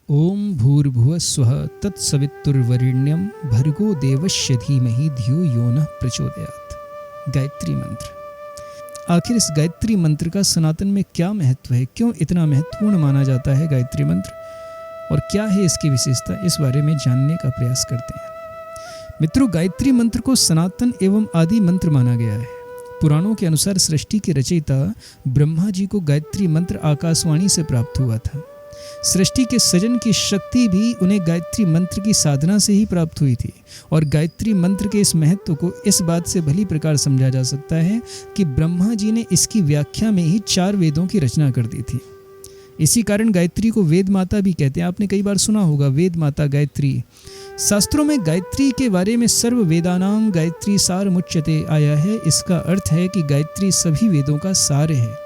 ओम भूर्भुवः स्वः तत्सवितुर्वरेण्यं भर्गो देवस्य धीमहि धियो यो नः प्रचोदयात्। गायत्री मंत्र। आखिर इस गायत्री मंत्र का सनातन में क्या महत्व है, क्यों इतना महत्वपूर्ण माना जाता है गायत्री मंत्र, और क्या है इसकी विशेषता, इस बारे में जानने का प्रयास करते हैं। मित्रों, गायत्री मंत्र को सनातन एवं आदि मंत्र माना गया है। पुराणों के अनुसार सृष्टि के रचयिता ब्रह्मा जी को गायत्री मंत्र आकाशवाणी से प्राप्त हुआ था। सृष्टि के सृजन की शक्ति भी उन्हें गायत्री मंत्र की साधना से ही प्राप्त हुई थी। और गायत्री मंत्र के इस महत्व को इस बात से भली प्रकार समझा जा सकता है कि ब्रह्मा जी ने इसकी व्याख्या में ही 4 वेदों की रचना कर दी थी। इसी कारण गायत्री को वेद माता भी कहते हैं। आपने कई बार सुना होगा वेद माता गायत्री। शास्त्रों में गायत्री के बारे में सर्व वेदानां गायत्री सार मुच्यते आया है। इसका अर्थ है कि गायत्री सभी वेदों का सार है।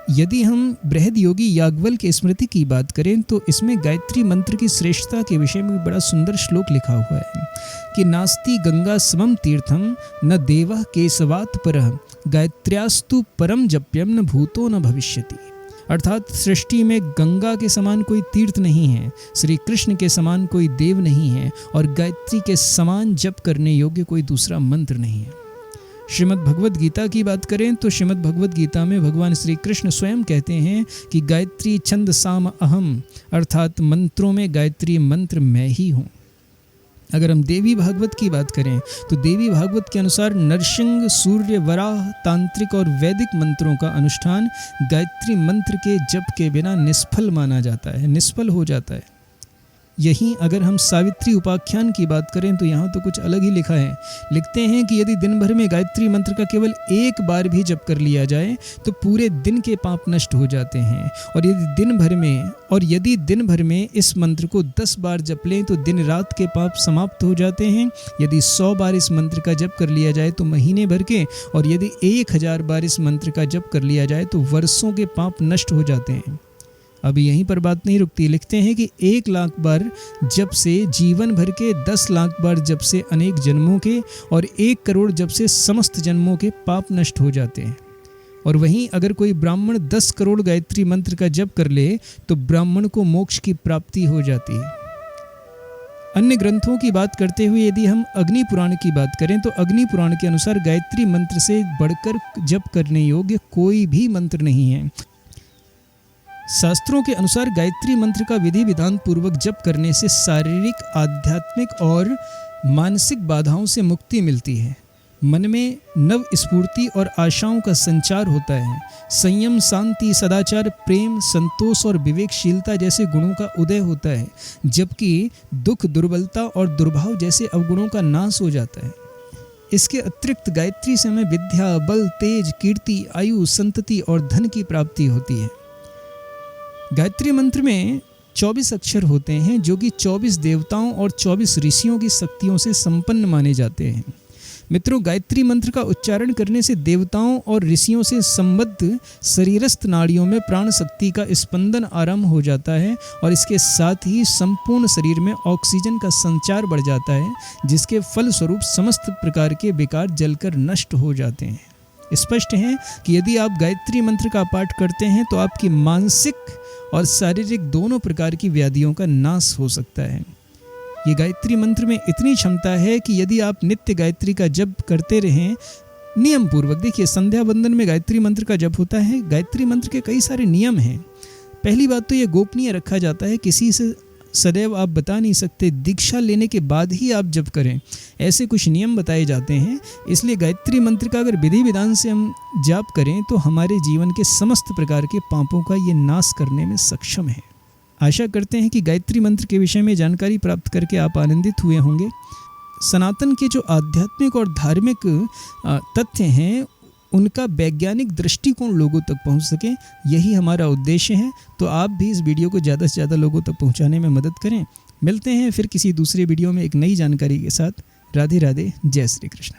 यदि हम बृहद योगी याज्ञवल्क्य की स्मृति की बात करें तो इसमें गायत्री मंत्र की श्रेष्ठता के विषय में बड़ा सुंदर श्लोक लिखा हुआ है कि नास्ति गंगा समम तीर्थम न देवः केशवात् परः गायत्र्यास्तु परम जप्यम न भूतो न भविष्यति। अर्थात सृष्टि में गंगा के समान कोई तीर्थ नहीं है, श्री कृष्ण के समान कोई देव नहीं है, और गायत्री के समान जप करने योग्य कोई दूसरा मंत्र नहीं है। श्रीमद् भगवद गीता की बात करें तो श्रीमद् भगवद गीता में भगवान श्री कृष्ण स्वयं कहते हैं कि गायत्री छंद साम अहम, अर्थात मंत्रों में गायत्री मंत्र मैं ही हूँ। अगर हम देवी भागवत की बात करें तो देवी भागवत के अनुसार नरसिंह, सूर्य, वराह, तांत्रिक और वैदिक मंत्रों का अनुष्ठान गायत्री मंत्र के जप के बिना निष्फल माना जाता है, निष्फल हो जाता है। यहीं अगर हम सावित्री उपाख्यान की बात करें तो यहाँ तो कुछ अलग ही लिखा है। लिखते हैं कि यदि दिन भर में गायत्री मंत्र का केवल एक बार भी जप कर लिया जाए तो पूरे दिन के पाप नष्ट हो जाते हैं, और यदि दिन भर में इस मंत्र को 10 बार जप लें तो दिन रात के पाप समाप्त हो जाते हैं। यदि 100 बार इस मंत्र का जप कर लिया जाए तो महीने भर के, और यदि 1000 बार इस मंत्र का जप कर लिया जाए तो वर्षों के पाप नष्ट हो जाते हैं। अब यहीं पर बात नहीं रुकती। लिखते हैं कि 1 लाख बार जप से जीवन भर के, 10 लाख बार जप से अनेक जन्मों के, और 1 करोड़ जप से समस्त जन्मों के पाप नष्ट हो जाते हैं। और वहीं अगर कोई ब्राह्मण 10 करोड़ गायत्री मंत्र का जप कर ले तो ब्राह्मण को मोक्ष की प्राप्ति हो जाती है। अन्य ग्रंथों की बात करते हुए यदि हम अग्नि पुराण की बात करें तो अग्नि पुराण के अनुसार गायत्री मंत्र से बढ़कर जप करने योग्य कोई भी मंत्र नहीं है। शास्त्रों के अनुसार गायत्री मंत्र का विधि विधान पूर्वक जप करने से शारीरिक, आध्यात्मिक और मानसिक बाधाओं से मुक्ति मिलती है। मन में नव स्फूर्ति और आशाओं का संचार होता है। संयम, शांति, सदाचार, प्रेम, संतोष और विवेकशीलता जैसे गुणों का उदय होता है, जबकि दुख, दुर्बलता और दुर्भाव जैसे अवगुणों का नाश हो जाता है। इसके अतिरिक्त गायत्री से हमें विद्या, बल, तेज, कीर्ति, आयु, संतति और धन की प्राप्ति होती है। गायत्री मंत्र में 24 अक्षर होते हैं जो कि 24 देवताओं और 24 ऋषियों की शक्तियों से संपन्न माने जाते हैं। मित्रों, गायत्री मंत्र का उच्चारण करने से देवताओं और ऋषियों से संबद्ध शरीरस्थ नाड़ियों में प्राण शक्ति का स्पंदन आरंभ हो जाता है, और इसके साथ ही संपूर्ण शरीर में ऑक्सीजन का संचार बढ़ जाता है, जिसके फलस्वरूप समस्त प्रकार के विकार जलकर नष्ट हो जाते हैं। स्पष्ट है कि यदि आप गायत्री मंत्र का पाठ करते हैं तो आपकी मानसिक और शारीरिक दोनों प्रकार की व्याधियों का नाश हो सकता है। ये गायत्री मंत्र में इतनी क्षमता है कि यदि आप नित्य गायत्री का जप करते रहें नियम पूर्वक, देखिए संध्या वंदन में गायत्री मंत्र का जप होता है। गायत्री मंत्र के कई सारे नियम हैं। पहली बात तो ये गोपनीय रखा जाता है, किसी से सदैव आप बता नहीं सकते। दीक्षा लेने के बाद ही आप जप करें, ऐसे कुछ नियम बताए जाते हैं। इसलिए गायत्री मंत्र का अगर विधि विधान से हम जाप करें तो हमारे जीवन के समस्त प्रकार के पापों का ये नाश करने में सक्षम है। आशा करते हैं कि गायत्री मंत्र के विषय में जानकारी प्राप्त करके आप आनंदित हुए होंगे। सनातन के जो आध्यात्मिक और धार्मिक तथ्य हैं उनका वैज्ञानिक दृष्टिकोण लोगों तक पहुंच सके, यही हमारा उद्देश्य है। तो आप भी इस वीडियो को ज़्यादा से ज़्यादा लोगों तक पहुंचाने में मदद करें। मिलते हैं फिर किसी दूसरे वीडियो में एक नई जानकारी के साथ। राधे राधे, जय श्री कृष्ण।